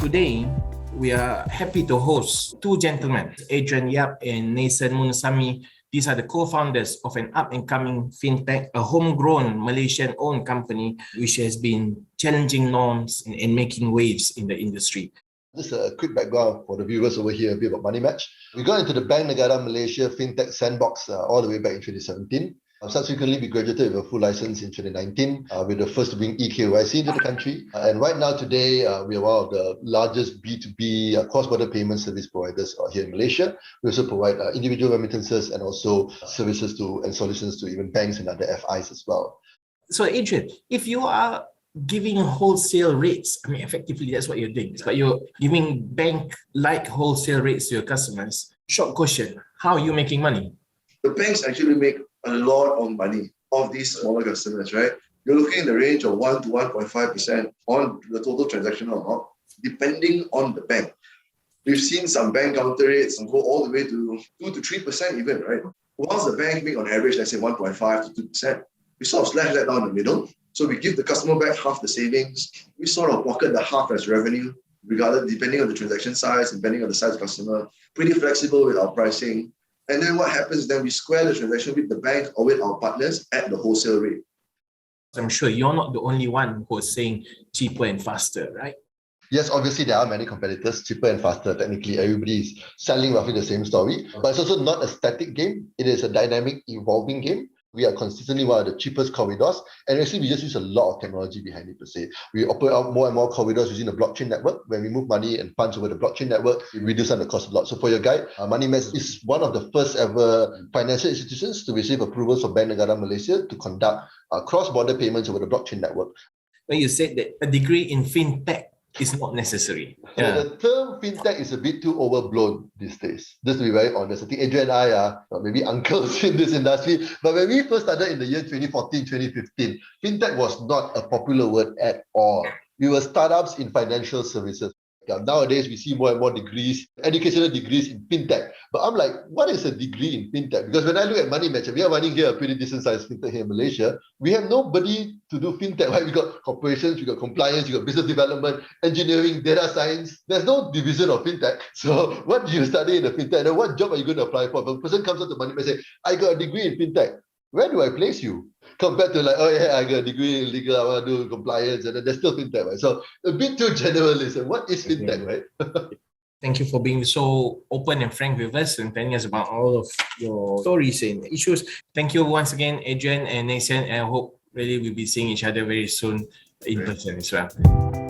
today, we are happy to host two gentlemen, Adrian Yap and Naysan Munusamay. These are the co-founders of an up-and-coming Fintech, a homegrown Malaysian-owned company which has been challenging norms and making waves in the industry. Just a quick background for the viewers over here, a bit about MoneyMatch. We got into the Bank Negara Malaysia Fintech sandbox all the way back in 2017. Subsequently, we graduated with a full license in 2019. We're the first to bring eKYC into the country. And right now, today, we are one of the largest B2B cross-border payment service providers here in Malaysia. We also provide individual remittances and also services to and solutions to even banks and other FIs as well. So, Adrian, if you are giving wholesale rates, I mean, effectively, that's what you're doing. But you're giving bank-like wholesale rates to your customers. Short question, how are you making money? The banks actually make a lot of money of these smaller customers, right? You're looking in the range of 1 to 1.5% on the total transactional amount, depending on the bank. We've seen some bank counter rates go all the way to 2 to 3% even, right? Whilst the bank make on average, let's say 1.5 to 2%, we sort of slash that down the middle. So we give the customer back half the savings. We sort of pocket the half as revenue, regardless, depending on the transaction size, depending on the size of the customer. Pretty flexible with our pricing. And then what happens then, we square the transaction with the bank or with our partners at the wholesale rate. I'm sure you're not the only one who's saying cheaper and faster, right? Yes, obviously there are many competitors, cheaper and faster. Technically, everybody is selling roughly the same story. But it's also not a static game. It is a dynamic, evolving game. We are consistently one of the cheapest corridors. And actually, we just use a lot of technology behind it per se. We operate out more and more corridors using the blockchain network. When we move money and funds over the blockchain network, we reduce the cost a lot. So for your guide, MoneyMatch is one of the first ever financial institutions to receive approvals from Bank Negara Malaysia to conduct cross-border payments over the blockchain network. When you said that a degree in Fintech is not necessary. Yeah. The term Fintech is a bit too overblown these days. Just to be very honest, I think Adrian and I are maybe uncles in this industry. But when we first started in the year 2014, 2015, Fintech was not a popular word at all. We were startups in financial services. Nowadays, we see more and more degrees, educational degrees in Fintech. But I'm like, what is a degree in Fintech? Because when I look at MoneyMatch, we are running here a pretty decent sized Fintech here in Malaysia. We have nobody to do Fintech, right? We got corporations, we got compliance, we got business development, engineering, data science. There's no division of Fintech. So what do you study in a Fintech? And what job are you going to apply for? If a person comes up to MoneyMatch and say, I got a degree in Fintech, where do I place you? Compared to like, oh yeah, I got a degree in legal, I want to do compliance, and then there's still Fintech, right? So a bit too generalist. What is Fintech, right? Thank you for being so open and frank with us and telling us about all of your stories and issues. Thank you once again, Adrian and Naysan, and I hope really we'll be seeing each other very soon in person as well.